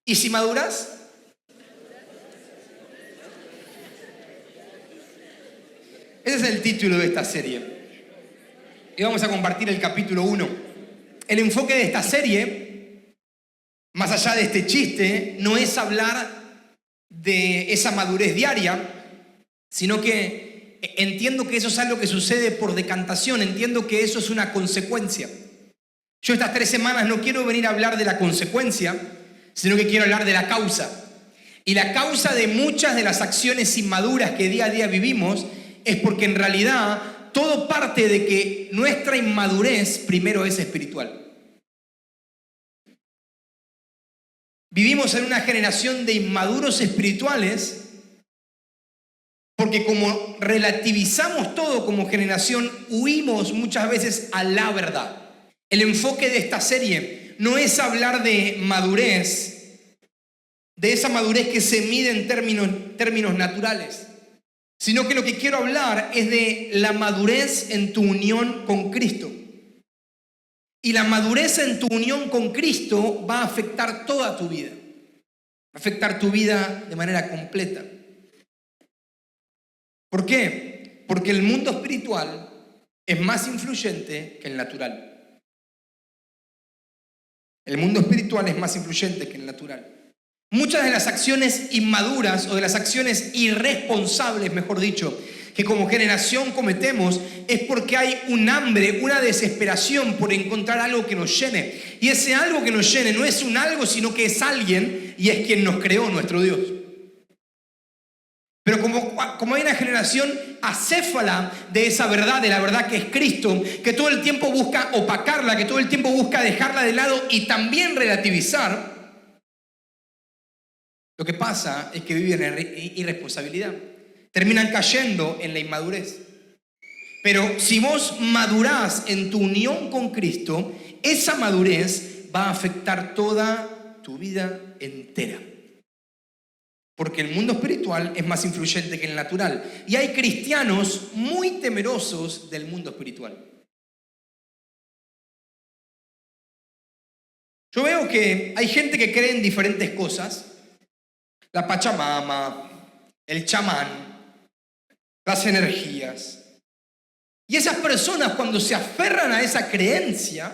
¿Y si maduras? Ese es el título de esta serie. Y vamos a compartir el capítulo 1. El enfoque de esta serie, más allá de este chiste, no es hablar de esa madurez diaria, sino que entiendo que eso es algo que sucede por decantación, entiendo que eso es una consecuencia. Yo estas 3 semanas no quiero venir a hablar de la consecuencia, sino que quiero hablar de la causa. Y la causa de muchas de las acciones inmaduras que día a día vivimos es porque en realidad todo parte de que nuestra inmadurez primero es espiritual. Vivimos en una generación de inmaduros espirituales porque como relativizamos todo como generación, huimos muchas veces a la verdad. El enfoque de esta serie no es hablar de madurez, de esa madurez que se mide en términos naturales, sino que lo que quiero hablar es de la madurez en tu unión con Cristo. Y la madurez en tu unión con Cristo va a afectar toda tu vida. Va a afectar tu vida de manera completa. ¿Por qué? Porque el mundo espiritual es más influyente que el natural. El mundo espiritual es más influyente que el natural. Muchas de las acciones inmaduras o de las acciones irresponsables, mejor dicho, que como generación cometemos es porque hay un hambre, una desesperación por encontrar algo que nos llene. Y ese algo que nos llene no es un algo, sino que es alguien y es quien nos creó, nuestro Dios. Pero como hay una generación acéfala de esa verdad, de la verdad que es Cristo, que todo el tiempo busca opacarla, que todo el tiempo busca dejarla de lado y también relativizar, lo que pasa es que viven en irresponsabilidad. Terminan cayendo en la inmadurez. Pero si vos madurás en tu unión con Cristo, esa madurez va a afectar toda tu vida entera. Porque el mundo espiritual es más influyente que el natural. Y hay cristianos muy temerosos del mundo espiritual. Yo veo que hay gente que cree en diferentes cosas. La Pachamama, el chamán, las energías. Y esas personas cuando se aferran a esa creencia,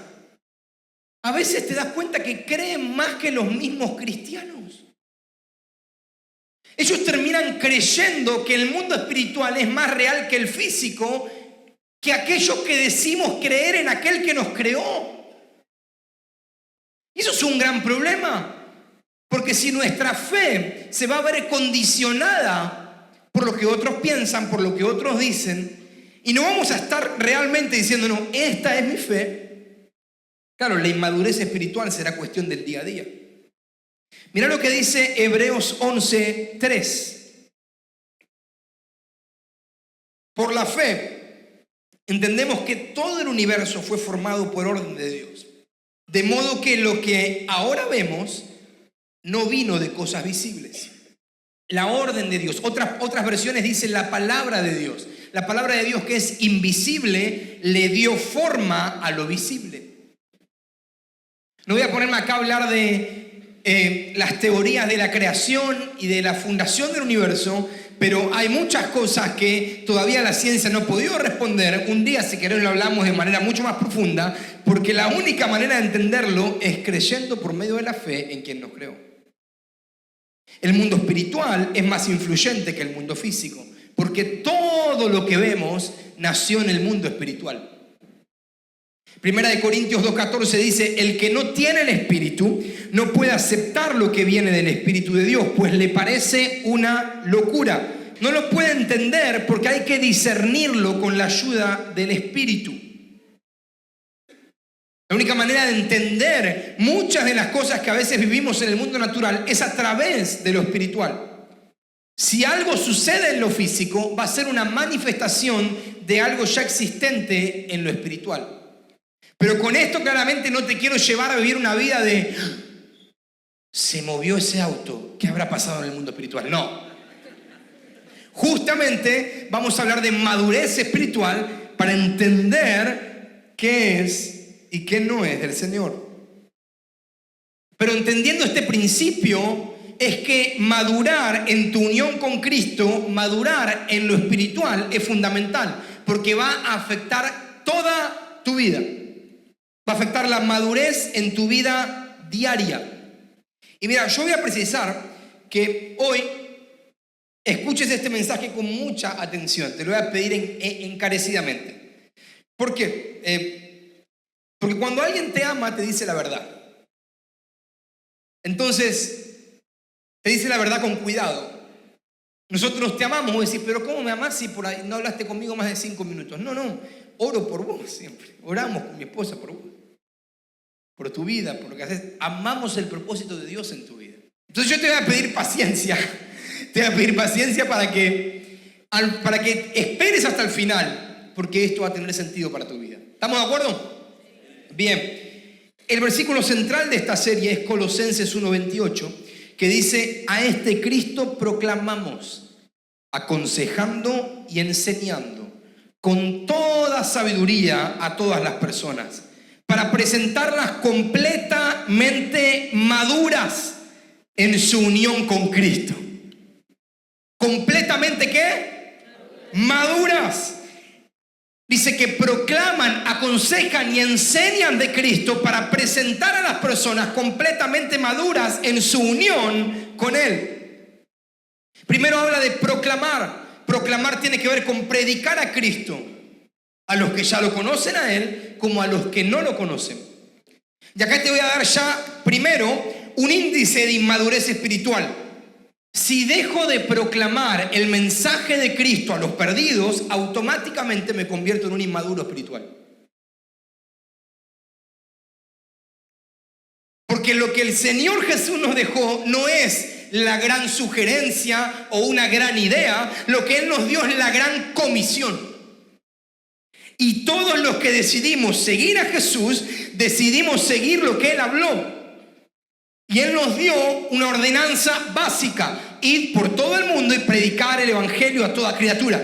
a veces te das cuenta que creen más que los mismos cristianos. Ellos terminan creyendo que el mundo espiritual es más real que el físico, que aquellos que decimos creer en aquel que nos creó. Y eso es un gran problema, porque si nuestra fe se va a ver condicionada por lo que otros piensan, por lo que otros dicen, y no vamos a estar realmente diciendo, no, esta es mi fe, claro, la inmadurez espiritual será cuestión del día a día. Mirá lo que dice Hebreos 11:3. Por la fe, entendemos que todo el universo fue formado por orden de Dios. De modo que lo que ahora vemos no vino de cosas visibles. La orden de Dios. Otras versiones dicen la palabra de Dios. La palabra de Dios, que es invisible, le dio forma a lo visible. No voy a ponerme acá a hablar de las teorías de la creación y de la fundación del universo, pero hay muchas cosas que todavía la ciencia no ha podido responder. Un día, si querés, lo hablamos de manera mucho más profunda, porque la única manera de entenderlo es creyendo por medio de la fe en quien nos creó. El mundo espiritual es más influyente que el mundo físico, porque todo lo que vemos nació en el mundo espiritual. Primera de Corintios 2:14 dice, el que no tiene el Espíritu no puede aceptar lo que viene del Espíritu de Dios, pues le parece una locura. No lo puede entender porque hay que discernirlo con la ayuda del Espíritu. La única manera de entender muchas de las cosas que a veces vivimos en el mundo natural es a través de lo espiritual. Si algo sucede en lo físico, va a ser una manifestación de algo ya existente en lo espiritual. Pero con esto claramente no te quiero llevar a vivir una vida de se movió ese auto, ¿qué habrá pasado en el mundo espiritual? No. Justamente vamos a hablar de madurez espiritual para entender qué es y qué no es del Señor. Pero entendiendo este principio es que madurar en tu unión con Cristo, madurar en lo espiritual es fundamental, porque va a afectar toda tu vida. Va a afectar la madurez en tu vida diaria. Y mira, yo voy a precisar que hoy escuches este mensaje con mucha atención. Te lo voy a pedir encarecidamente. ¿Por qué? Porque cuando alguien te ama, te dice la verdad. Entonces, te dice la verdad con cuidado. Nosotros te amamos, vos decís, pero ¿cómo me amás si por ahí no hablaste conmigo más de 5 minutos? No, oro por vos siempre. Oramos con mi esposa por vos. Por tu vida, por lo que haces. Amamos el propósito de Dios en tu vida. Entonces yo te voy a pedir paciencia. Te voy a pedir paciencia para que esperes hasta el final, porque esto va a tener sentido para tu vida. ¿Estamos de acuerdo? Bien. El versículo central de esta serie es Colosenses 1:28, que dice: a este Cristo proclamamos, aconsejando y enseñando con toda sabiduría a todas las personas, para presentarlas completamente maduras en su unión con Cristo. ¿Completamente qué? Maduras. Dice que proclaman, aconsejan y enseñan de Cristo para presentar a las personas completamente maduras en su unión con Él. Primero habla de proclamar. Proclamar tiene que ver con predicar a Cristo, a los que ya lo conocen a Él como a los que no lo conocen. Y acá te voy a dar ya primero un índice de inmadurez espiritual. Si dejo de proclamar el mensaje de Cristo a los perdidos, automáticamente me convierto en un inmaduro espiritual. Porque lo que el Señor Jesús nos dejó no es la gran sugerencia o una gran idea, lo que Él nos dio es la gran comisión. Y todos los que decidimos seguir a Jesús, decidimos seguir lo que Él habló. Y Él nos dio una ordenanza básica: ir por todo el mundo y predicar el evangelio a toda criatura.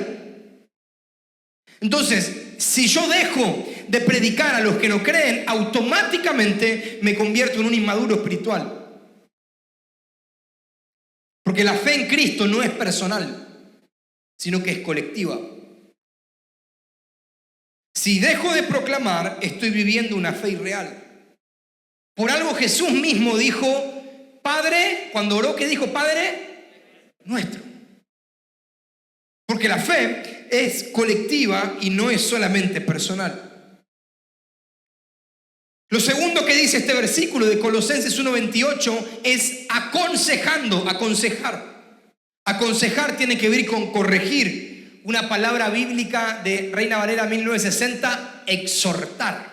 Entonces, si yo dejo de predicar a los que no creen, automáticamente me convierto en un inmaduro espiritual. Porque la fe en Cristo no es personal, sino que es colectiva. Si dejo de proclamar, estoy viviendo una fe irreal. Por algo Jesús mismo dijo, Padre, cuando oró, ¿qué dijo? Padre nuestro. Porque la fe es colectiva y no es solamente personal. Lo segundo que dice este versículo de Colosenses 1:28 es aconsejando, aconsejar. Aconsejar tiene que ver con corregir. Una palabra bíblica de Reina Valera 1960, exhortar.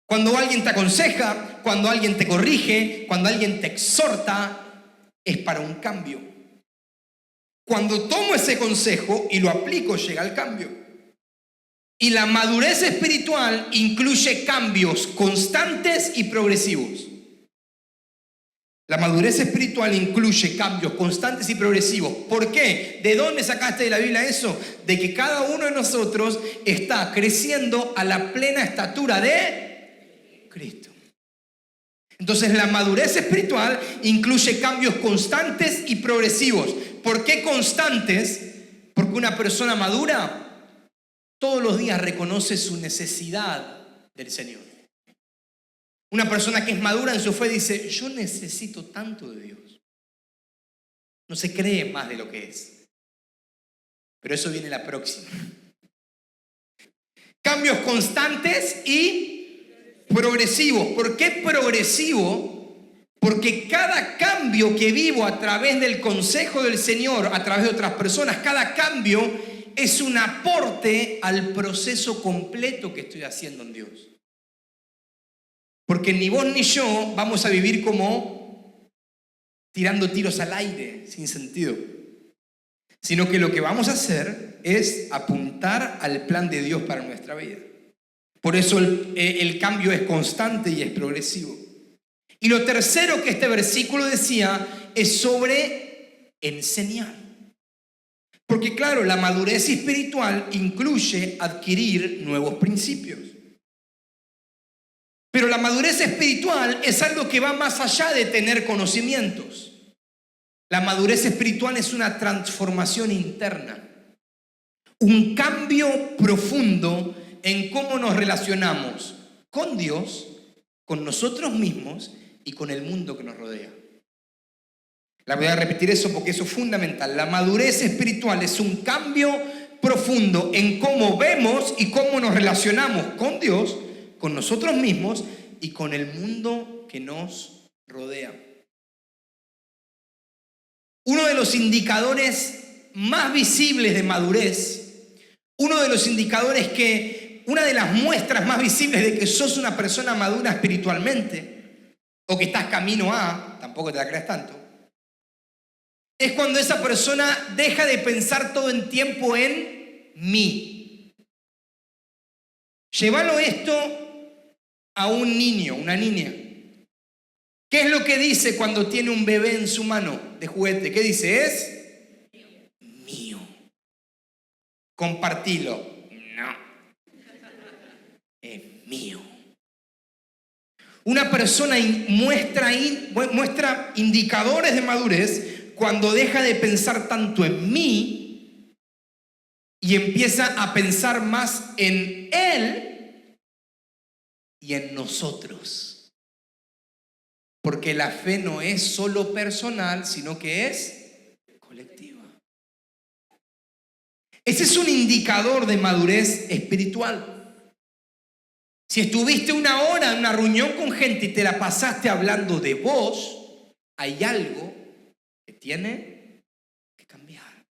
Cuando alguien te aconseja, cuando alguien te corrige, cuando alguien te exhorta, es para un cambio. Cuando tomo ese consejo y lo aplico, llega el cambio. Y la madurez espiritual incluye cambios constantes y progresivos. La madurez espiritual incluye cambios constantes y progresivos. ¿Por qué? ¿De dónde sacaste de la Biblia eso? De que cada uno de nosotros está creciendo a la plena estatura de Cristo. Entonces la madurez espiritual incluye cambios constantes y progresivos. ¿Por qué constantes? Porque una persona madura todos los días reconoce su necesidad del Señor. Una persona que es madura en su fe dice, yo necesito tanto de Dios. No se cree más de lo que es. Pero eso viene la próxima. Cambios constantes y progresivos. ¿Por qué progresivo? Porque cada cambio que vivo a través del consejo del Señor, a través de otras personas, cada cambio es un aporte al proceso completo que estoy haciendo en Dios. Porque ni vos ni yo vamos a vivir como tirando tiros al aire, sin sentido. Sino que lo que vamos a hacer es apuntar al plan de Dios para nuestra vida. Por eso el cambio es constante y es progresivo. Y lo tercero que este versículo decía es sobre enseñar. Porque claro, la madurez espiritual incluye adquirir nuevos principios. Pero la madurez espiritual es algo que va más allá de tener conocimientos. La madurez espiritual es una transformación interna, un cambio profundo en cómo nos relacionamos con Dios, con nosotros mismos y con el mundo que nos rodea. La voy a repetir eso porque eso es fundamental. La madurez espiritual es un cambio profundo en cómo vemos y cómo nos relacionamos con Dios, con nosotros mismos y con el mundo que nos rodea. Uno de los indicadores más visibles de madurez, una de las muestras más visibles de que sos una persona madura espiritualmente, o que estás camino a, tampoco te la creas tanto, es cuando esa persona deja de pensar todo el tiempo en mí. Llévalo esto a un niño, una niña. ¿Qué es lo que dice cuando tiene un bebé en su mano de juguete? ¿Qué dice? Es mío. Compartilo. No. Es mío. Una persona muestra indicadores de madurez cuando deja de pensar tanto en mí y empieza a pensar más en él y en nosotros. Porque la fe no es solo personal, sino que es colectiva. Ese es un indicador de madurez espiritual. Si estuviste una hora en una reunión con gente y te la pasaste hablando de vos, hay algo que tiene que cambiar.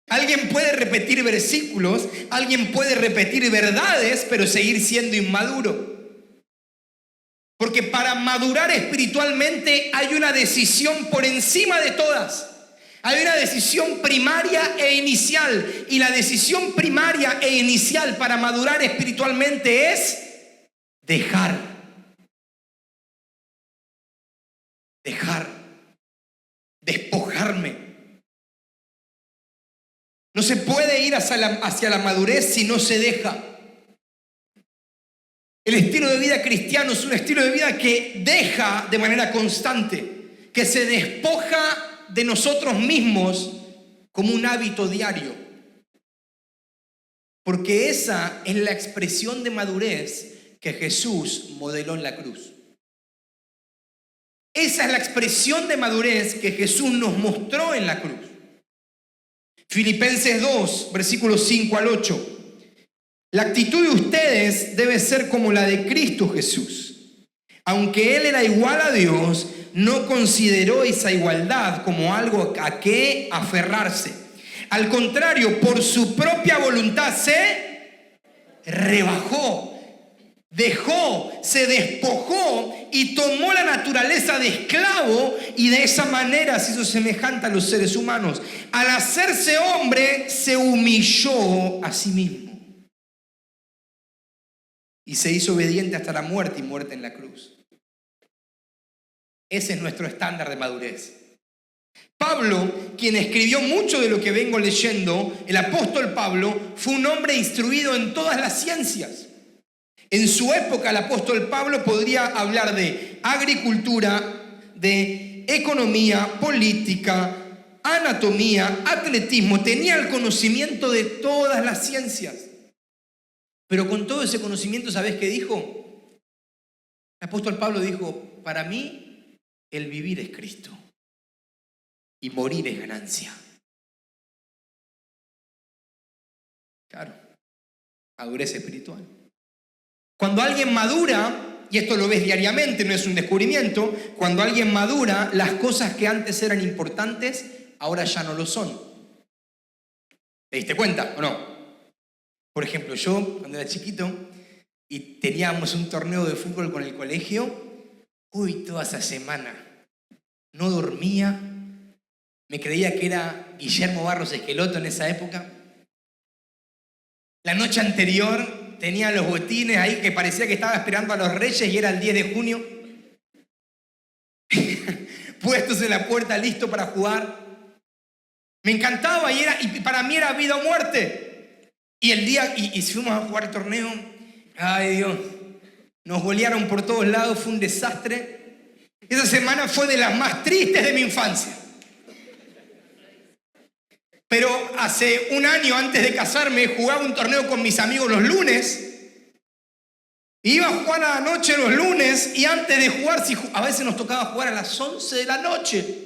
Alguien puede repetir versículos, alguien puede repetir verdades, pero seguir siendo inmaduro. Porque para madurar espiritualmente hay una decisión por encima de todas. Hay una decisión primaria e inicial. Y la decisión primaria e inicial para madurar espiritualmente es dejar. Despojarme. No se puede ir hacia la madurez si no se deja. El estilo de vida cristiano es un estilo de vida que deja de manera constante, que se despoja de nosotros mismos como un hábito diario. Porque esa es la expresión de madurez que Jesús modeló en la cruz. Esa es la expresión de madurez que Jesús nos mostró en la cruz. Filipenses 2, versículos 5 al 8. La actitud de ustedes debe ser como la de Cristo Jesús. Aunque Él era igual a Dios, no consideró esa igualdad como algo a qué aferrarse. Al contrario, por su propia voluntad se rebajó, se despojó y tomó la naturaleza de esclavo y de esa manera se hizo semejante a los seres humanos. Al hacerse hombre, se humilló a sí mismo. Y se hizo obediente hasta la muerte y muerte en la cruz. Ese es nuestro estándar de madurez. Pablo, quien escribió mucho de lo que vengo leyendo, el apóstol Pablo, fue un hombre instruido en todas las ciencias. En su época, el apóstol Pablo podría hablar de agricultura, de economía, política, anatomía, atletismo. Tenía el conocimiento de todas las ciencias. Pero con todo ese conocimiento, ¿sabés qué dijo? El apóstol Pablo dijo, para mí el vivir es Cristo y morir es ganancia. Claro, madurez espiritual. Cuando alguien madura, y esto lo ves diariamente, no es un descubrimiento, cuando alguien madura, las cosas que antes eran importantes, ahora ya no lo son. ¿Te diste cuenta o no? Por ejemplo, yo cuando era chiquito y teníamos un torneo de fútbol con el colegio, toda esa semana no dormía, me creía que era Guillermo Barros Esqueloto en esa época. La noche anterior tenía los botines ahí que parecía que estaba esperando a los Reyes y era el 10 de junio. Puestos en la puerta, listo para jugar. Me encantaba y para mí era vida o muerte. Y el día, y si fuimos a jugar el torneo, ay Dios, Nos golearon por todos lados, fue un desastre. Esa semana fue de las más tristes de mi infancia. Pero hace un año antes de casarme jugaba un torneo con mis amigos los lunes. Iba a jugar a la noche los lunes y antes de jugar, a veces nos tocaba jugar a las 11 de la noche.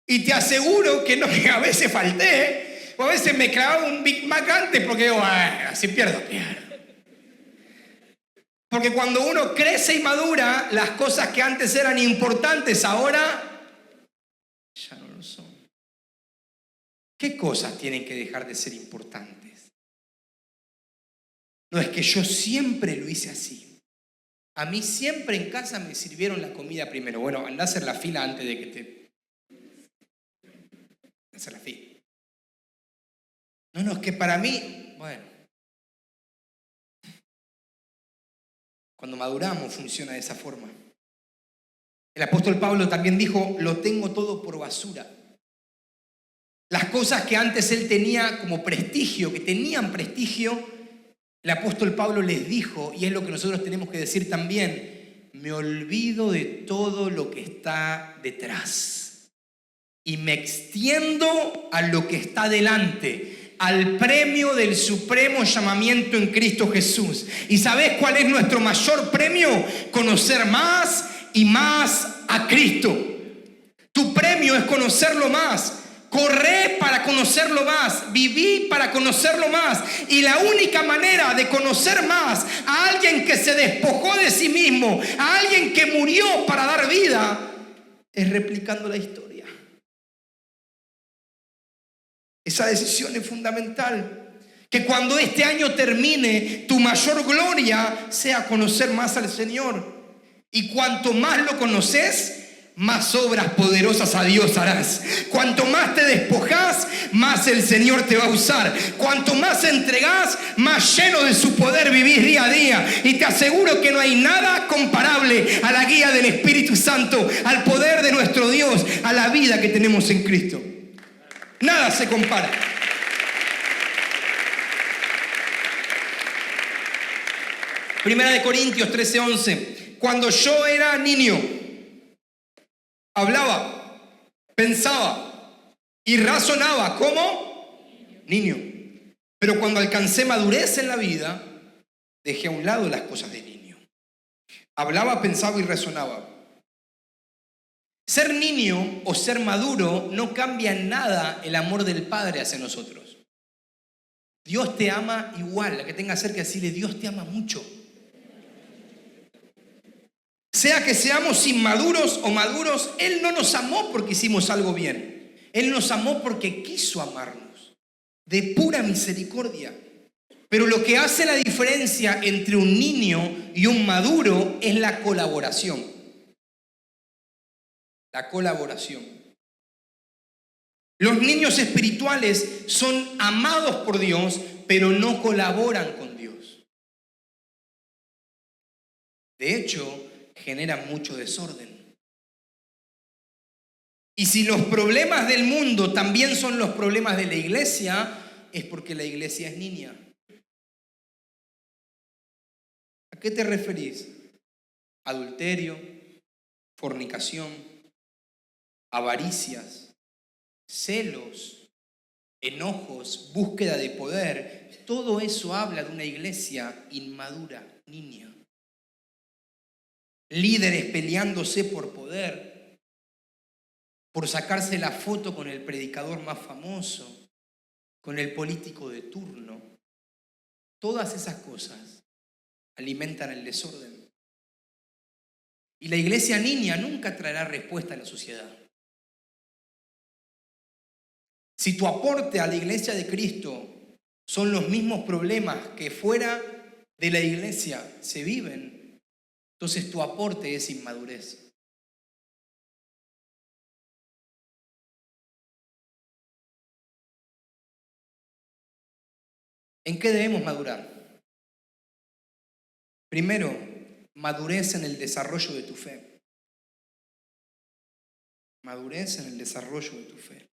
Y te aseguro que no, que a veces falté, o a veces me clavaba un Big Mac antes porque digo, bueno, si pierdo. Porque cuando uno crece y madura, las cosas que antes eran importantes ahora ya no lo son. ¿Qué cosas tienen que dejar de ser importantes? No es que yo siempre lo hice así. A mí siempre en casa me sirvieron la comida primero. Bueno, andá a hacer la fila antes de que te... hacer la fila. No, es que para mí, bueno. Cuando maduramos funciona de esa forma. El apóstol Pablo también dijo, lo tengo todo por basura. Las cosas que antes él tenía como prestigio, que tenían prestigio, el apóstol Pablo les dijo, y es lo que nosotros tenemos que decir también, me olvido de todo lo que está detrás y me extiendo a lo que está delante, al premio del supremo llamamiento en Cristo Jesús. ¿Y sabés cuál es nuestro mayor premio? Conocer más y más a Cristo. Tu premio es conocerlo más. Corré para conocerlo más, viví para conocerlo más. Y la única manera de conocer más a alguien que se despojó de sí mismo, a alguien que murió para dar vida, es replicando la historia. Esa decisión es fundamental. Que cuando este año termine, tu mayor gloria sea conocer más al Señor. Y cuanto más lo conoces, más obras poderosas a Dios harás. Cuanto más te despojas, más el Señor te va a usar. Cuanto más entregás, más lleno de su poder vivís día a día. Y te aseguro que no hay nada comparable a la guía del Espíritu Santo, al poder de nuestro Dios, a la vida que tenemos en Cristo. Nada se compara. Primera de Corintios 13:11. Cuando yo era niño, hablaba, pensaba y razonaba como niño. Pero cuando alcancé madurez en la vida, dejé a un lado las cosas de niño. Hablaba, pensaba y razonaba. Ser niño o ser maduro no cambia en nada el amor del Padre hacia nosotros. Dios te ama igual. La que tenga cerca, decirle, Dios te ama mucho. Sea que seamos inmaduros o maduros, Él no nos amó porque hicimos algo bien. Él nos amó porque quiso amarnos, de pura misericordia. Pero lo que hace la diferencia entre un niño y un maduro es la colaboración. La colaboración. Los niños espirituales son amados por Dios, pero no colaboran con Dios. De hecho, generan mucho desorden. Y si los problemas del mundo también son los problemas de la iglesia, es porque la iglesia es niña. ¿A qué te referís? Adulterio, fornicación, avaricias, celos, enojos, búsqueda de poder. Todo eso habla de una iglesia inmadura, niña. Líderes peleándose por poder, por sacarse la foto con el predicador más famoso, con el político de turno. Todas esas cosas alimentan el desorden. Y la iglesia niña nunca traerá respuesta a la sociedad. Si tu aporte a la iglesia de Cristo son los mismos problemas que fuera de la iglesia se viven, entonces tu aporte es inmadurez. ¿En qué debemos madurar? Primero, madurez en el desarrollo de tu fe. Madurez en el desarrollo de tu fe.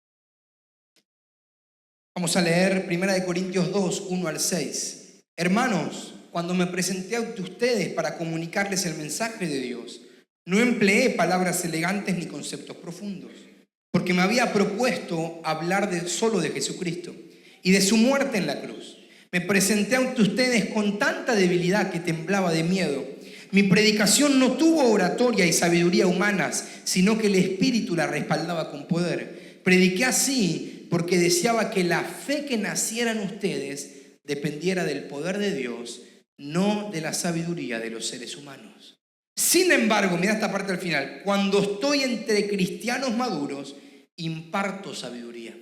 Vamos a leer 1 Corintios 2, 1 al 6. Hermanos, cuando me presenté ante ustedes para comunicarles el mensaje de Dios, no empleé palabras elegantes ni conceptos profundos, porque me había propuesto hablar solo de Jesucristo y de su muerte en la cruz. Me presenté ante ustedes con tanta debilidad que temblaba de miedo. Mi predicación no tuvo oratoria y sabiduría humanas, sino que el Espíritu la respaldaba con poder. Prediqué así porque deseaba que la fe que naciera en ustedes dependiera del poder de Dios, no de la sabiduría de los seres humanos. Sin embargo, mira esta parte al final, cuando estoy entre cristianos maduros, imparto sabiduría,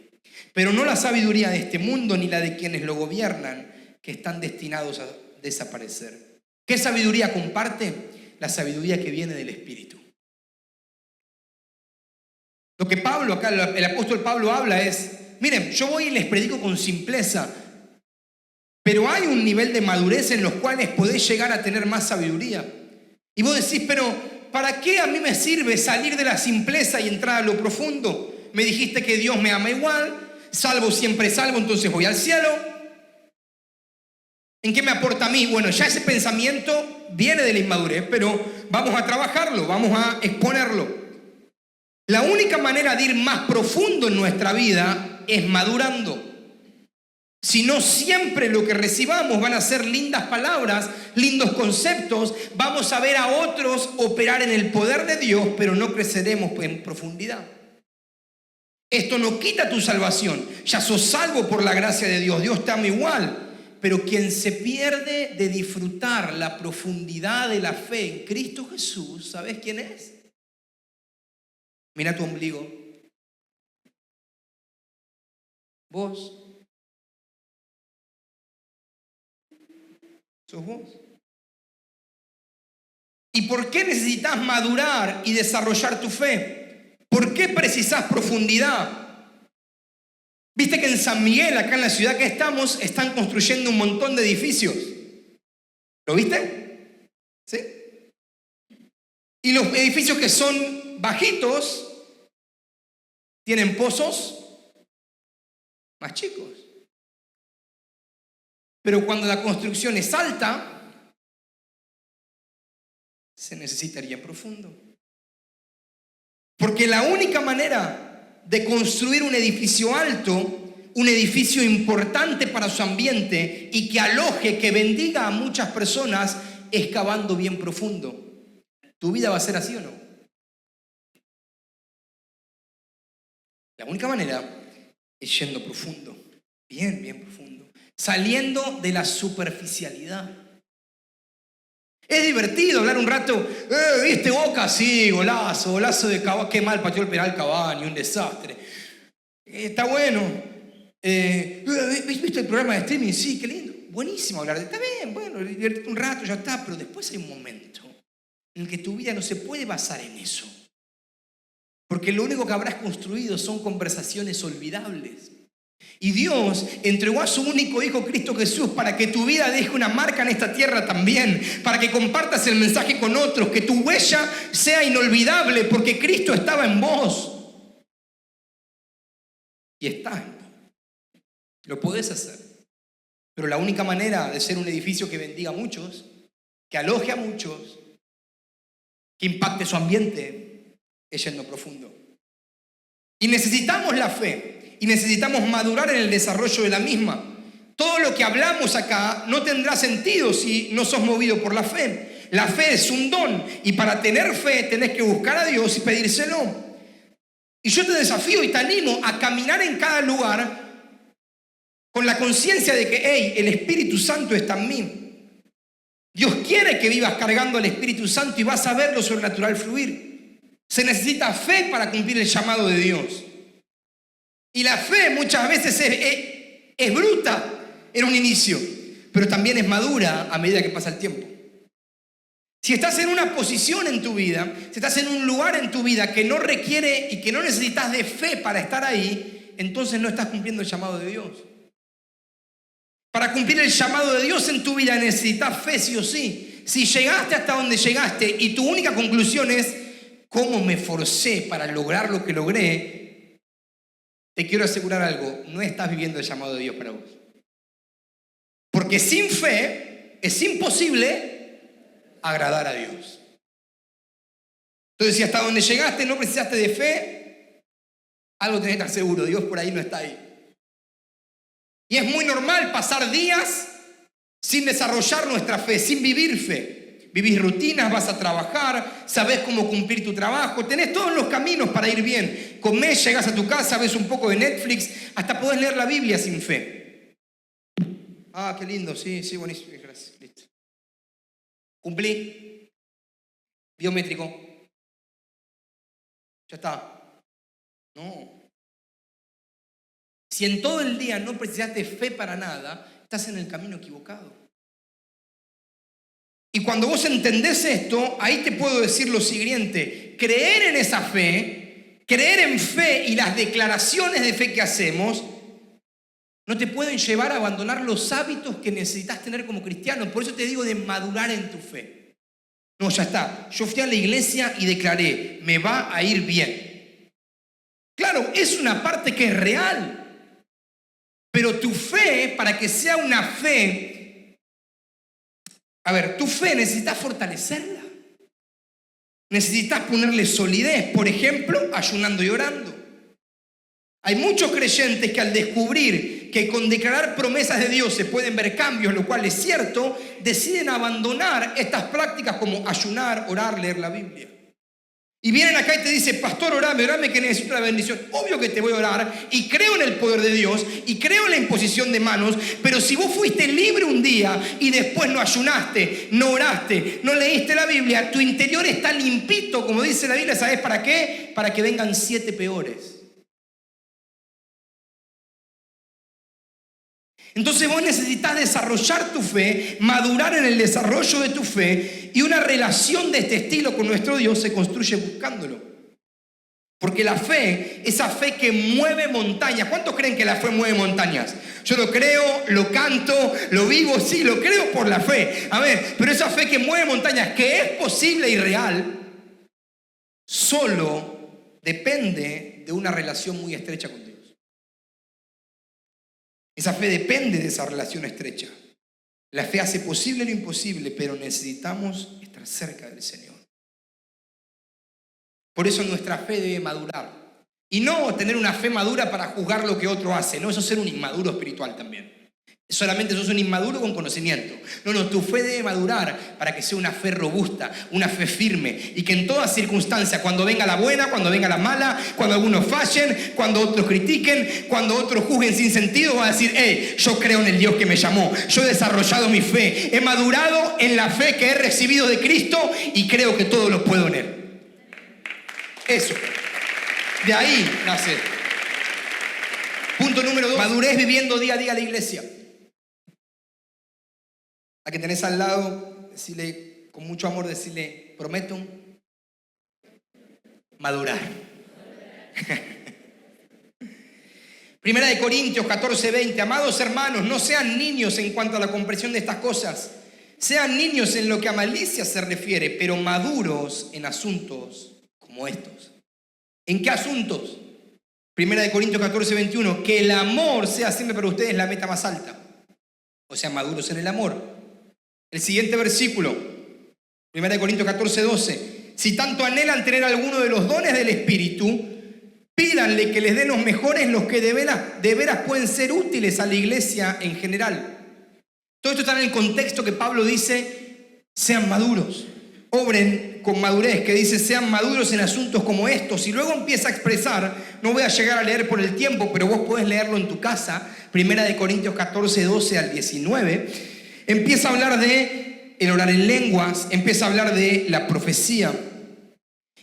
pero no la sabiduría de este mundo ni la de quienes lo gobiernan, que están destinados a desaparecer. ¿Qué sabiduría comparte? La sabiduría que viene del Espíritu. Lo que Pablo, acá el apóstol Pablo habla es, miren, yo voy y les predico con simpleza, pero hay un nivel de madurez en los cuales podés llegar a tener más sabiduría. Y vos decís, pero ¿para qué a mí me sirve salir de la simpleza y entrar a lo profundo? Me dijiste que Dios me ama igual, salvo siempre salvo, entonces voy al cielo. ¿En qué me aporta a mí? Bueno, ya ese pensamiento viene de la inmadurez, pero vamos a trabajarlo, vamos a exponerlo. La única manera de ir más profundo en nuestra vida es madurando. Si no, siempre lo que recibamos van a ser lindas palabras, lindos conceptos. Vamos a ver a otros operar en el poder de Dios, pero no creceremos en profundidad. Esto no quita tu salvación. Ya sos salvo por la gracia de Dios. Dios te ama igual. Pero quien se pierde de disfrutar la profundidad de la fe en Cristo Jesús, ¿sabes quién es? Mira tu ombligo. Vos. Sos vos. ¿Y por qué necesitas madurar y desarrollar tu fe? ¿Por qué precisás profundidad? Viste que en San Miguel, acá en la ciudad que estamos, están construyendo un montón de edificios. ¿Lo viste? ¿Sí? Y los edificios que son bajitos tienen pozos más chicos. Pero cuando la construcción es alta, se necesitaría profundo. Porque la única manera de construir un edificio alto, un edificio importante para su ambiente y que aloje, que bendiga a muchas personas, es cavando bien profundo. ¿Tu vida va a ser así o no? La única manera es yendo profundo, bien profundo, saliendo de la superficialidad. Es divertido hablar un rato, ¿viste Boca? Sí, golazo de Cavani, qué mal pateó el penal Cavani, un desastre. Está bueno. ¿Viste el programa de streaming? Sí, qué lindo. Buenísimo hablar de, está bien, bueno, divertirte un rato, ya está, pero después hay un momento en el que tu vida no se puede basar en eso. Porque lo único que habrás construido son conversaciones olvidables. Y Dios entregó a su único Hijo, Cristo Jesús, para que tu vida deje una marca en esta tierra también, para que compartas el mensaje con otros, que tu huella sea inolvidable, porque Cristo estaba en vos. Y está en vos. Lo podés hacer. Pero la única manera de ser un edificio que bendiga a muchos, que aloje a muchos, que impacte su ambiente, es yendo profundo. Y necesitamos la fe. Y necesitamos madurar en el desarrollo de la misma. Todo lo que hablamos acá no tendrá sentido si no sos movido por la fe. La fe es un don y para tener fe tenés que buscar a Dios y pedírselo. Y yo te desafío y te animo a caminar en cada lugar con la conciencia de que, el Espíritu Santo está en mí. Dios quiere que vivas cargando al Espíritu Santo y vas a ver lo sobrenatural fluir. Se necesita fe para cumplir el llamado de Dios. Y la fe muchas veces es bruta en un inicio, pero también es madura a medida que pasa el tiempo. Si estás en una posición en tu vida, si estás en un lugar en tu vida que no requiere y que no necesitas de fe para estar ahí, entonces no estás cumpliendo el llamado de Dios. Para cumplir el llamado de Dios en tu vida necesitas fe sí o sí. Si llegaste hasta donde llegaste y tu única conclusión es ¿cómo me forcé para lograr lo que logré? Te quiero asegurar algo, no estás viviendo el llamado de Dios para vos. Porque sin fe es imposible agradar a Dios. Entonces, si hasta donde llegaste no precisaste de fe, algo tenés que estar seguro, Dios por ahí no está ahí. Y es muy normal pasar días sin desarrollar nuestra fe, sin vivir fe. Vivís rutinas, vas a trabajar, sabés cómo cumplir tu trabajo, tenés todos los caminos para ir bien. Comés, llegás a tu casa, ves un poco de Netflix, hasta podés leer la Biblia sin fe. Ah, qué lindo, sí, buenísimo, gracias, listo. Cumplí, biométrico, ya está. No. Si en todo el día no precisaste fe para nada, estás en el camino equivocado. Y cuando vos entendés esto, ahí te puedo decir lo siguiente: creer en esa fe, creer en fe y las declaraciones de fe que hacemos, no te pueden llevar a abandonar los hábitos que necesitas tener como cristiano. Por eso te digo de madurar en tu fe. No, ya está. Yo fui a la iglesia y declaré, me va a ir bien. Claro, es una parte que es real. Pero tu fe, para que sea una fe, tu fe necesitas fortalecerla. Necesitas ponerle solidez, por ejemplo, ayunando y orando. Hay muchos creyentes que al descubrir que con declarar promesas de Dios se pueden ver cambios, lo cual es cierto, deciden abandonar estas prácticas como ayunar, orar, leer la Biblia. Y vienen acá y te dicen, pastor, orame que necesito la bendición. Obvio que te voy a orar y creo en el poder de Dios y creo en la imposición de manos, pero si vos fuiste libre un día y después no ayunaste, no oraste, no leíste la Biblia, tu interior está limpito, como dice la Biblia, ¿sabes para qué? Para que vengan 7 peores. Entonces vos necesitas desarrollar tu fe, madurar en el desarrollo de tu fe, y una relación de este estilo con nuestro Dios se construye buscándolo. Porque la fe, esa fe que mueve montañas. ¿Cuántos creen que la fe mueve montañas? Yo lo creo, lo canto, lo vivo, sí, lo creo por la fe. Pero esa fe que mueve montañas, que es posible y real, solo depende de una relación muy estrecha con Dios. Esa fe depende de esa relación estrecha. La fe hace posible lo imposible, pero necesitamos estar cerca del Señor. Por eso nuestra fe debe madurar. Y no tener una fe madura para juzgar lo que otro hace. No, eso es ser un inmaduro espiritual también. Solamente sos un inmaduro con conocimiento. No, tu fe debe madurar para que sea una fe robusta, una fe firme, y que en todas circunstancias, cuando venga la buena, cuando venga la mala, cuando algunos fallen, cuando otros critiquen, cuando otros juzguen sin sentido, va a decir, yo creo en el Dios que me llamó, yo he desarrollado mi fe, he madurado en la fe que he recibido de Cristo y creo que todo lo puedo en Él. Eso. De ahí nace. Punto número 2. Madurez viviendo día a día la iglesia. A que tenés al lado, decirle con mucho amor, decirle, prometo madurar. Primera de Corintios 14:20. Amados hermanos, no sean niños en cuanto a la comprensión de estas cosas. Sean niños en lo que a malicia se refiere, pero maduros en asuntos como estos. ¿En qué asuntos? Primera de Corintios 14:21. Que el amor sea siempre para ustedes la meta más alta. O sea, maduros en el amor. El siguiente versículo, 1 Corintios 14:12. Si tanto anhelan tener alguno de los dones del Espíritu, pídanle que les dé los mejores, los que de veras pueden ser útiles a la iglesia en general. Todo esto está en el contexto que Pablo dice, sean maduros, obren con madurez, que dice, sean maduros en asuntos como estos. Y luego empieza a expresar, no voy a llegar a leer por el tiempo, pero vos podés leerlo en tu casa, 1 Corintios 14:12 al 19. Empieza a hablar de el orar en lenguas, empieza a hablar de la profecía.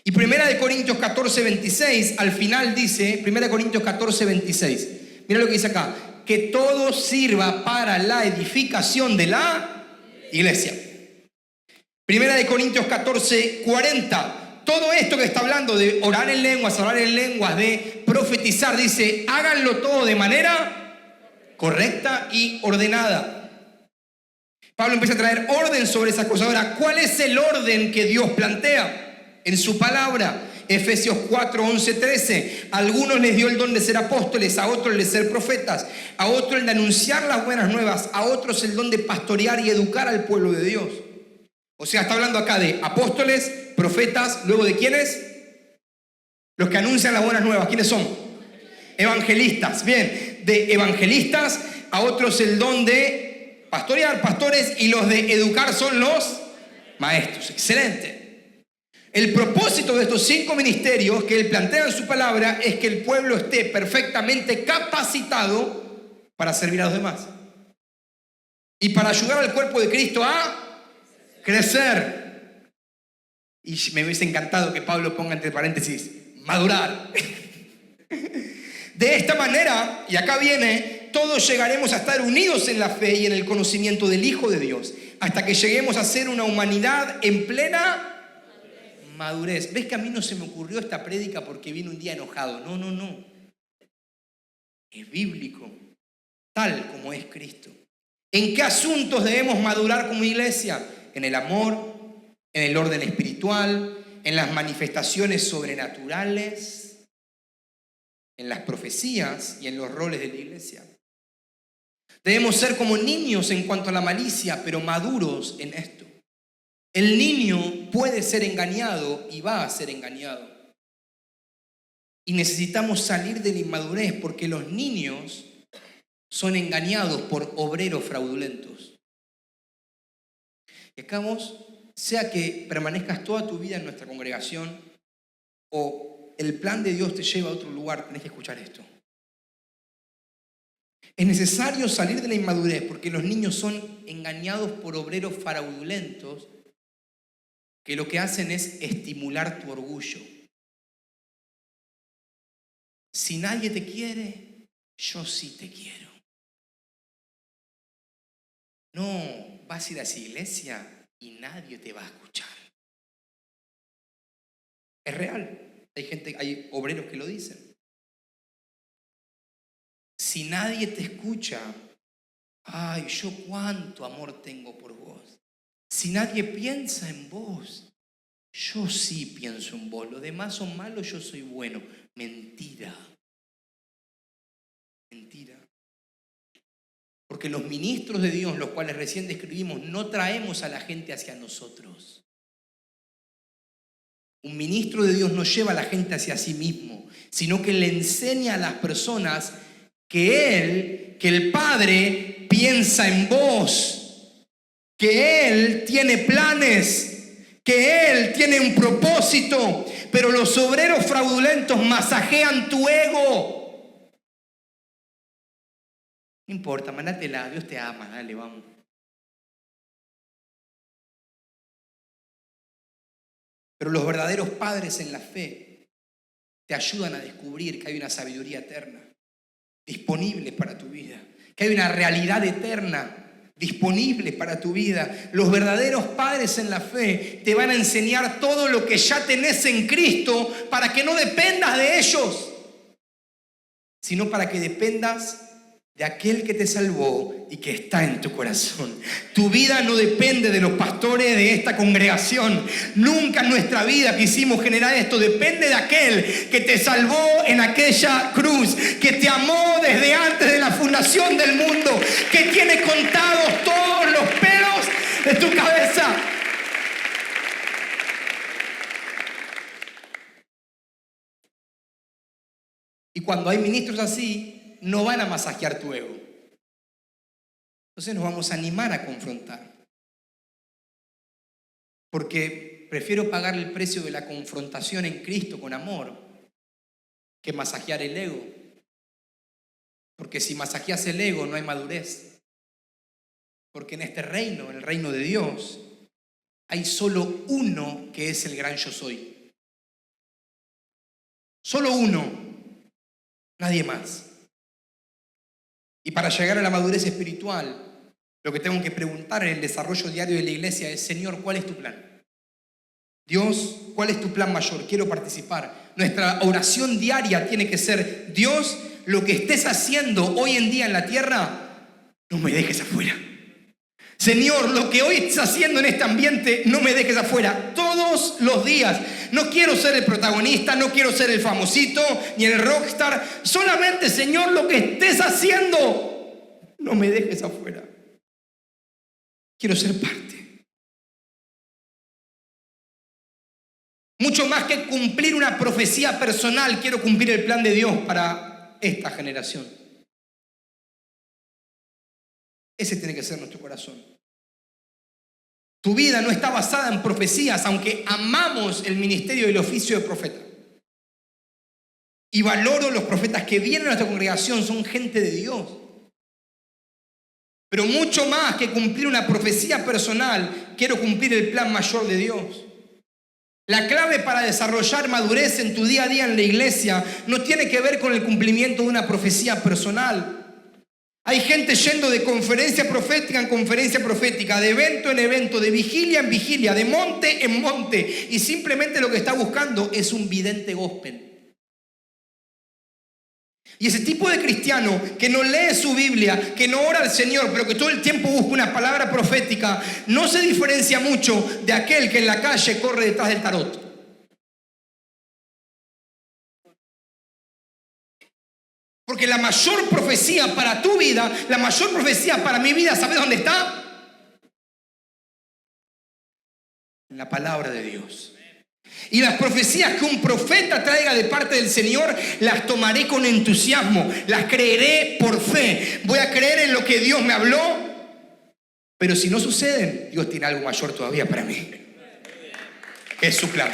Y 1 Corintios 14:26, al final dice, 1 Corintios 14:26, mira lo que dice acá, que todo sirva para la edificación de la iglesia. 1 Corintios 14:40, todo esto que está hablando de orar en lenguas, de profetizar, dice, háganlo todo de manera correcta y ordenada. Pablo empieza a traer orden sobre esas cosas. Ahora, ¿cuál es el orden que Dios plantea? en su palabra. Efesios 4, 11, 13. A algunos les dio el don de ser apóstoles, a otros el de ser profetas, a otros el de anunciar las buenas nuevas, a otros el don de pastorear y educar al pueblo de Dios. O sea, está hablando acá de apóstoles, profetas, luego ¿de quiénes? Los que anuncian las buenas nuevas. ¿Quiénes son? Evangelistas. Bien, de evangelistas, a otros el don de pastorear, pastores, y los de educar son los maestros. Excelente. El propósito de estos 5 ministerios que él plantea en su palabra es que el pueblo esté perfectamente capacitado para servir a los demás y para ayudar al cuerpo de Cristo a crecer. Y me hubiese encantado que Pablo ponga entre paréntesis, madurar. De esta manera, y acá viene, todos llegaremos a estar unidos en la fe y en el conocimiento del Hijo de Dios, hasta que lleguemos a ser una humanidad en plena madurez. ¿Ves que a mí no se me ocurrió esta prédica porque vine un día enojado? No. Es bíblico, tal como es Cristo. ¿En qué asuntos debemos madurar como iglesia? En el amor, en el orden espiritual, en las manifestaciones sobrenaturales, en las profecías y en los roles de la iglesia. Debemos ser como niños en cuanto a la malicia, pero maduros en esto. El niño puede ser engañado y va a ser engañado. Y necesitamos salir de la inmadurez porque los niños son engañados por obreros fraudulentos. Y acá vos, sea que permanezcas toda tu vida en nuestra congregación o el plan de Dios te lleva a otro lugar, tenés que escuchar esto. Es necesario salir de la inmadurez porque los niños son engañados por obreros fraudulentos que lo que hacen es estimular tu orgullo. Si nadie te quiere, yo sí te quiero. No, vas a ir a esa iglesia y nadie te va a escuchar. Es real. Hay obreros que lo dicen. Si nadie te escucha, ay, yo cuánto amor tengo por vos. Si nadie piensa en vos, yo sí pienso en vos. Los demás son malos, yo soy bueno. Mentira. Mentira. Porque los ministros de Dios, los cuales recién describimos, no traemos a la gente hacia nosotros. Un ministro de Dios no lleva a la gente hacia sí mismo, sino que le enseña a las personas que el Padre piensa en vos, que Él tiene planes, que Él tiene un propósito, pero los obreros fraudulentos masajean tu ego. No importa, mandátela, Dios te ama, dale, vamos. Pero los verdaderos padres en la fe te ayudan a descubrir que hay una sabiduría eterna disponible para tu vida, que hay una realidad eterna disponible para tu vida. Los verdaderos padres en la fe te van a enseñar todo lo que ya tenés en Cristo para que no dependas de ellos, sino para que dependas de aquel que te salvó y que está en tu corazón. Tu vida no depende de los pastores de esta congregación. Nunca en nuestra vida quisimos generar esto. Depende de aquel que te salvó en aquella cruz, que te amó desde antes de la fundación del mundo, que tiene contados todos los pelos de tu cabeza. Y cuando hay ministros así, no van a masajear tu ego. Entonces nos vamos a animar a confrontar. Porque prefiero pagar el precio de la confrontación en Cristo con amor que masajear el ego. Porque si masajeas el ego no hay madurez. Porque en este reino, en el reino de Dios, hay solo uno que es el gran yo soy. Solo uno, nadie más. Y para llegar a la madurez espiritual, lo que tengo que preguntar en el desarrollo diario de la iglesia es: Señor, ¿cuál es tu plan? Dios, ¿cuál es tu plan mayor? Quiero participar. Nuestra oración diaria tiene que ser: Dios, lo que estés haciendo hoy en día en la tierra, no me dejes afuera. Señor, lo que hoy estás haciendo en este ambiente, no me dejes afuera. Todo todos los días. No quiero ser el protagonista, no quiero ser el famosito, ni el rockstar. Solamente, Señor, lo que estés haciendo, no me dejes afuera. Quiero ser parte. Mucho más que cumplir una profecía personal, quiero cumplir el plan de Dios para esta generación. Ese tiene que ser nuestro corazón. Tu vida no está basada en profecías, aunque amamos el ministerio y el oficio de profeta. Y valoro los profetas que vienen a nuestra congregación, son gente de Dios. Pero mucho más que cumplir una profecía personal, quiero cumplir el plan mayor de Dios. La clave para desarrollar madurez en tu día a día en la iglesia no tiene que ver con el cumplimiento de una profecía personal. Hay gente yendo de conferencia profética en conferencia profética, de evento en evento, de vigilia en vigilia, de monte en monte, y simplemente lo que está buscando es un vidente gospel. Y ese tipo de cristiano que no lee su Biblia, que no ora al Señor, pero que todo el tiempo busca una palabra profética, no se diferencia mucho de aquel que en la calle corre detrás del tarot. Porque la mayor profecía para tu vida, la mayor profecía para mi vida, ¿sabes dónde está? En la palabra de Dios. Y las profecías que un profeta traiga de parte del Señor, las tomaré con entusiasmo, las creeré por fe. Voy a creer en lo que Dios me habló, pero si no suceden, Dios tiene algo mayor todavía para mí. Es su plan.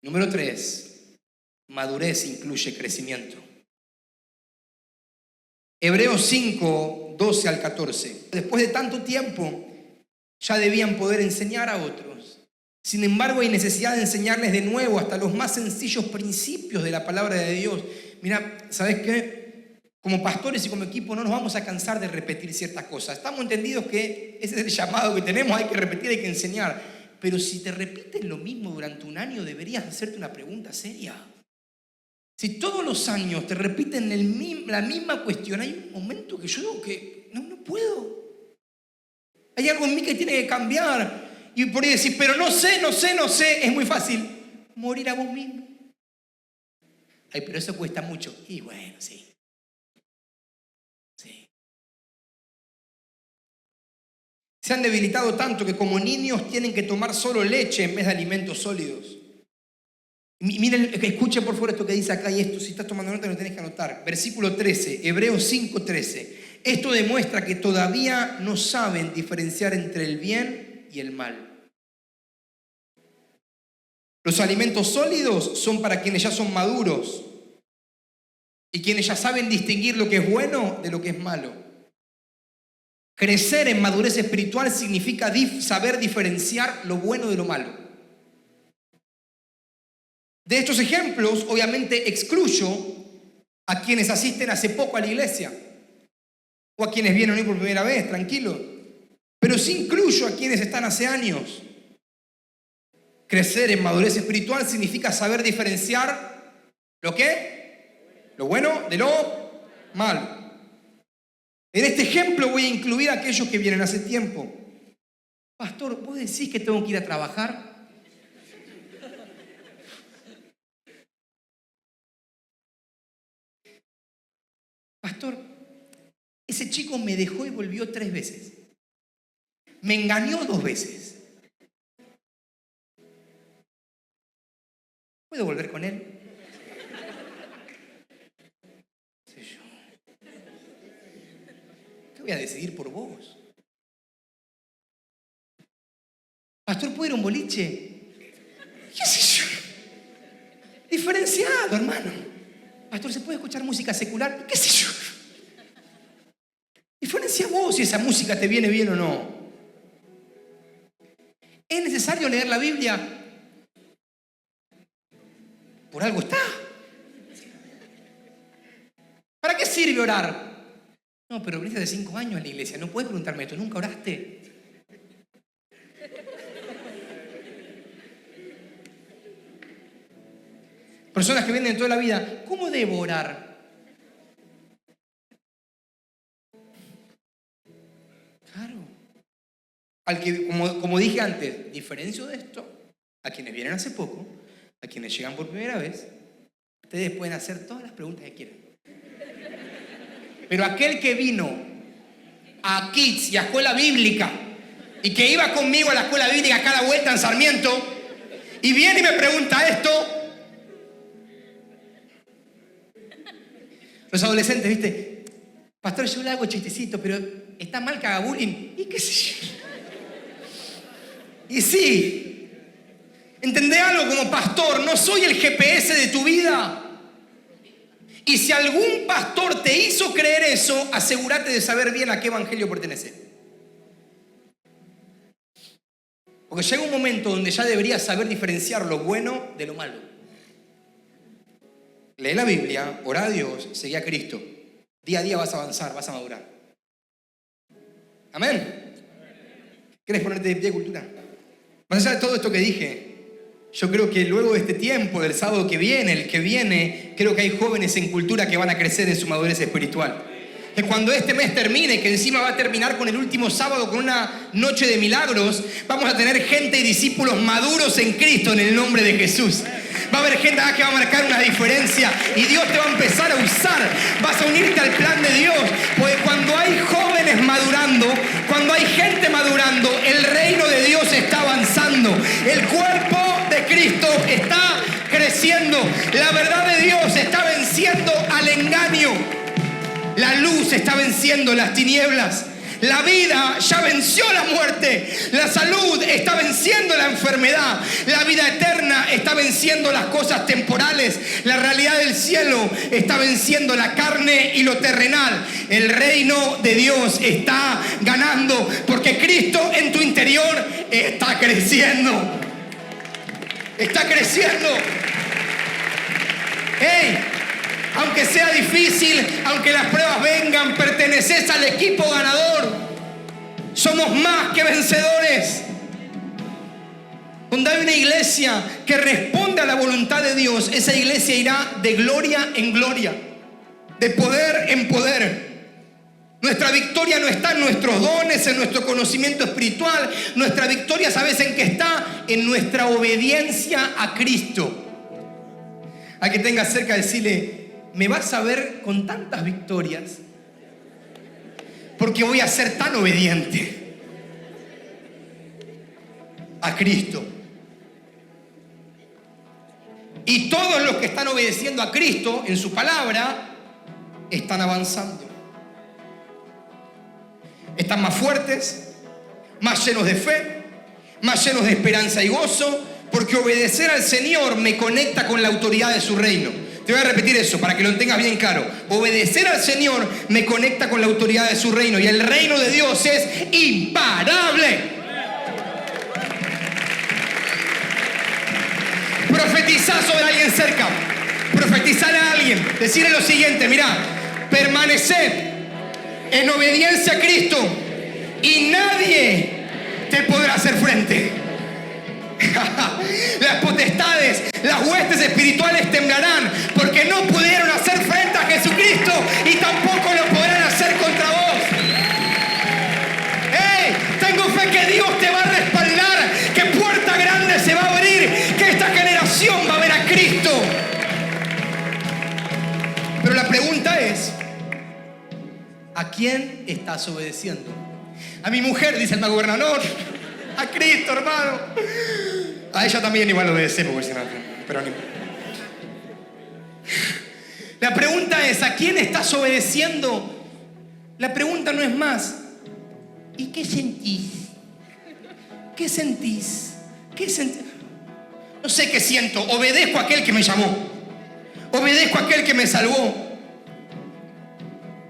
Número 3, madurez incluye crecimiento. Hebreos 5, 12 al 14. Después de tanto tiempo, ya debían poder enseñar a otros. Sin embargo, hay necesidad de enseñarles de nuevo hasta los más sencillos principios de la palabra de Dios. Mira, ¿sabes qué? Como pastores y como equipo no nos vamos a cansar de repetir ciertas cosas. Estamos entendidos que ese es el llamado que tenemos, hay que repetir, hay que enseñar. Pero si te repiten lo mismo durante un año, deberías hacerte una pregunta seria. Si todos los años te repiten la misma cuestión, hay un momento que yo digo que no puedo. Hay algo en mí que tiene que cambiar. Y por ahí decir, pero no sé, es muy fácil. Morir a vos mismo. Ay, pero eso cuesta mucho. Y bueno, sí. Se han debilitado tanto que como niños tienen que tomar solo leche en vez de alimentos sólidos. Miren, escuchen por favor esto que dice acá y esto, si estás tomando nota lo tenés que anotar. Versículo 13, Hebreos 5, 13. Esto demuestra que todavía no saben diferenciar entre el bien y el mal. Los alimentos sólidos son para quienes ya son maduros y quienes ya saben distinguir lo que es bueno de lo que es malo. Crecer en madurez espiritual significa saber diferenciar lo bueno de lo malo. De estos ejemplos, obviamente, excluyo a quienes asisten hace poco a la iglesia o a quienes vienen hoy por primera vez, tranquilo. Pero sí incluyo a quienes están hace años. Crecer en madurez espiritual significa saber diferenciar lo bueno de lo malo. En este ejemplo voy a incluir a aquellos que vienen hace tiempo. Pastor, ¿vos decís que tengo que ir a trabajar? Pastor, ese chico me dejó y volvió 3 veces. Me engañó 2 veces. ¿Puedo volver con él? ¿Qué voy a decidir por vos? Pastor, ¿puedo ir a un boliche? ¿Qué sé yo? Diferenciado, hermano. Pastor, ¿se puede escuchar música secular? ¿Qué sé yo? Diferencia vos si esa música te viene bien o no. ¿Es necesario leer la Biblia? Por algo está. ¿Para qué sirve orar? No, pero viniste de 5 años en la iglesia. No puedes preguntarme esto. ¿Nunca oraste? Personas que vienen toda la vida. ¿Cómo debo orar? al que, como dije antes, diferencio de esto, a quienes vienen hace poco, a quienes llegan por primera vez, ustedes pueden hacer todas las preguntas que quieran. Pero aquel que vino a Kids y a Escuela Bíblica y que iba conmigo a la Escuela Bíblica a cada vuelta en Sarmiento y viene y me pregunta esto, los adolescentes, ¿viste? Pastor, yo le hago chistecito, pero está mal que haga bullying. ¿Y qué sé yo? Y sí, entendé algo como pastor, no soy el GPS de tu vida. Y si algún pastor te hizo creer eso, asegúrate de saber bien a qué evangelio pertenece. Porque llega un momento donde ya deberías saber diferenciar lo bueno de lo malo. Lee la Biblia, ora a Dios, seguí a Cristo. Día a día vas a avanzar, vas a madurar. Amén. ¿Quieres ponerte de pie, cultura? Más allá de todo esto que dije, yo creo que luego de este tiempo, del sábado que viene, el que viene, creo que hay jóvenes en cultura que van a crecer en su madurez espiritual. Que cuando este mes termine, que encima va a terminar con el último sábado, con una noche de milagros, vamos a tener gente y discípulos maduros en Cristo en el nombre de Jesús. Va a haber gente que va a marcar una diferencia y Dios te va a empezar a usar. Vas a unirte al plan de Dios. Porque cuando hay jóvenes madurando, cuando hay gente madurando, el reino de Dios está avanzando. El cuerpo de Cristo está creciendo. La verdad de Dios está venciendo al engaño. La luz está venciendo las tinieblas. La vida ya venció la muerte. La salud está venciendo la enfermedad. La vida eterna está venciendo las cosas temporales. La realidad del cielo está venciendo la carne y lo terrenal. El reino de Dios está ganando porque Cristo en tu interior está creciendo. Está creciendo. ¡Hey! Aunque sea difícil, aunque las pruebas vengan, perteneces al equipo ganador. Somos más que vencedores. Donde hay una iglesia que responde a la voluntad de Dios, esa iglesia irá de gloria en gloria, de poder en poder. Nuestra victoria no está en nuestros dones, en nuestro conocimiento espiritual. Nuestra victoria, ¿sabes en qué está? En nuestra obediencia a Cristo. A que tengas cerca, decirle: me vas a ver con tantas victorias porque voy a ser tan obediente a Cristo. Y todos los que están obedeciendo a Cristo en su palabra están avanzando. Están más fuertes, más llenos de fe, más llenos de esperanza y gozo, porque obedecer al Señor me conecta con la autoridad de su reino. Te voy a repetir eso para que lo tengas bien claro. Obedecer al Señor me conecta con la autoridad de su reino. Y el reino de Dios es imparable. Profetizar sobre alguien cerca. Profetizar a alguien. Decirle lo siguiente: mira, permaneced en obediencia a Cristo y nadie te podrá hacer frente. Las potestades, las huestes espirituales temblarán porque no pudieron hacer frente a Jesucristo y tampoco lo podrán hacer contra vos. ¡Hey! Tengo fe que Dios te va a respaldar, que puerta grande se va a abrir, que esta generación va a ver a Cristo. Pero la pregunta es: ¿a quién estás obedeciendo? A mi mujer, dice el gobernador. A Cristo, hermano. A ella también igual obedecemos, porque si no, pero no. La pregunta es: ¿a quién estás obedeciendo? La pregunta no es más: ¿y qué sentís? ¿Qué sentís? ¿Qué sentís? No sé qué siento. Obedezco a aquel que me llamó. Obedezco a aquel que me salvó.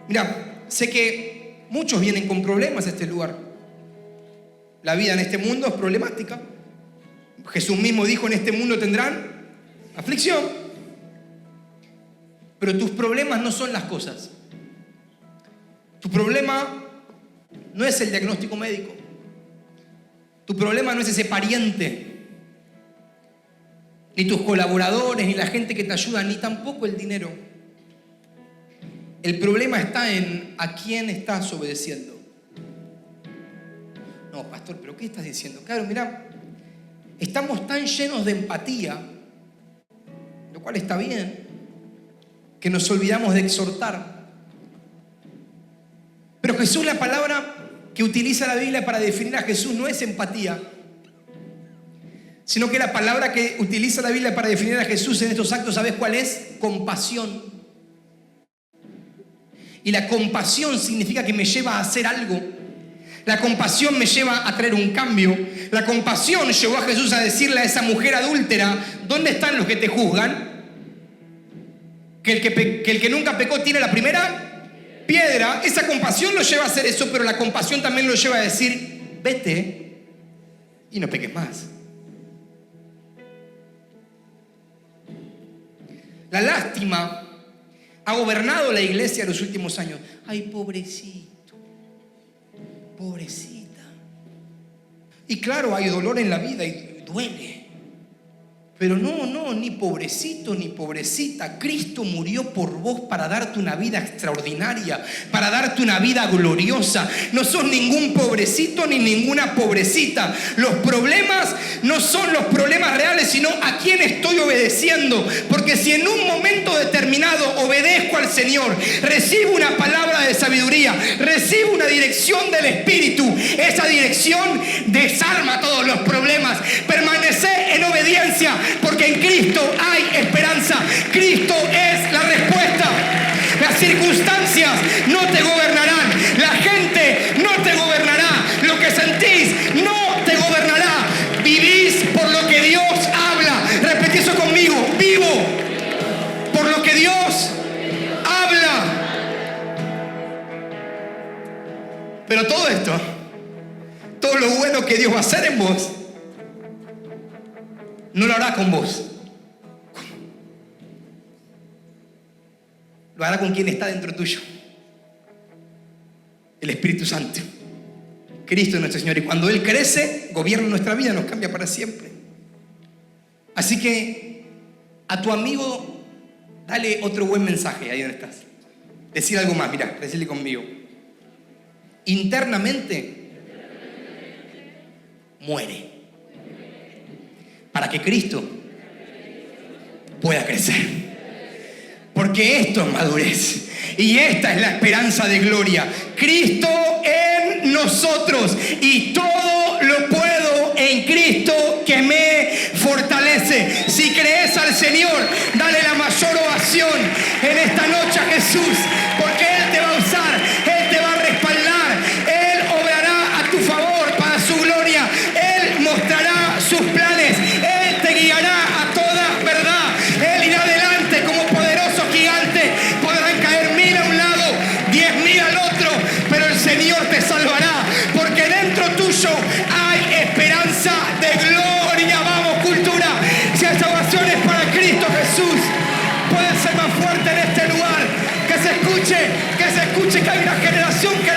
Mira, sé que muchos vienen con problemas a este lugar. La vida en este mundo es problemática. Jesús mismo dijo: en este mundo tendrán aflicción. Pero tus problemas no son las cosas. Tu problema no es el diagnóstico médico. Tu problema no es ese pariente, ni tus colaboradores, ni la gente que te ayuda, ni tampoco el dinero. El problema está en a quién estás obedeciendo. No, pastor, ¿pero qué estás diciendo? Claro, mira, estamos tan llenos de empatía, lo cual está bien, que nos olvidamos de exhortar. Pero Jesús, la palabra que utiliza la Biblia para definir a Jesús no es empatía, sino que la palabra que utiliza la Biblia para definir a Jesús en estos actos, ¿sabes cuál es? Compasión. Y la compasión significa que me lleva a hacer algo. La compasión me lleva a traer un cambio. La compasión llevó a Jesús a decirle a esa mujer adúltera: ¿dónde están los que te juzgan? Que el que nunca pecó tiene la primera piedra. Esa compasión lo lleva a hacer eso, pero la compasión también lo lleva a decir: vete y no peques más. La lástima ha gobernado la iglesia en los últimos años. Ay, pobrecito, pobrecita. Y claro, hay dolor en la vida y duele. Pero no, ni pobrecito ni pobrecita. Cristo murió por vos para darte una vida extraordinaria, para darte una vida gloriosa. No sos ningún pobrecito ni ninguna pobrecita. Los problemas no son los problemas reales, sino a quién estoy obedeciendo. Porque si en un momento determinado obedezco al Señor, recibo una palabra de sabiduría, recibo una dirección del Espíritu, esa dirección desarma todos los problemas. Permanecé en obediencia, porque en Cristo hay esperanza. Cristo es la respuesta. Las circunstancias no te gobernarán. La gente no te gobernará. Lo que sentís no te gobernará. Vivís por lo que Dios habla. Repetí eso conmigo. Vivo por lo que Dios habla. Pero todo esto, todo lo bueno que Dios va a hacer en vos, no lo hará con vos. Lo hará con quien está dentro tuyo. El Espíritu Santo. Cristo nuestro Señor. Y cuando Él crece, gobierna nuestra vida, nos cambia para siempre. Así que a tu amigo, dale otro buen mensaje ahí donde estás. Decir algo más, mirá, decirle conmigo. Internamente, muere. Para que Cristo pueda crecer. Porque esto es madurez. Y esta es la esperanza de gloria. Cristo en nosotros. Y todo lo puedo en Cristo que me fortalece. Si crees al Señor, dale la mayor ovación en esta noche a Jesús. Porque Él te va a usar. Él te va a respaldar. Él obrará a tu favor para su gloria. Él mostrará sus planes. Él te guiará a toda verdad. Él irá adelante como poderoso gigante. Podrán caer 1000 a un lado, 10.000 al otro, pero el Señor te salvará, porque dentro tuyo hay esperanza de gloria. Vamos, cultura. Si esta oración es para Cristo Jesús, puede ser más fuerte en este lugar. Que se escuche que hay una generación que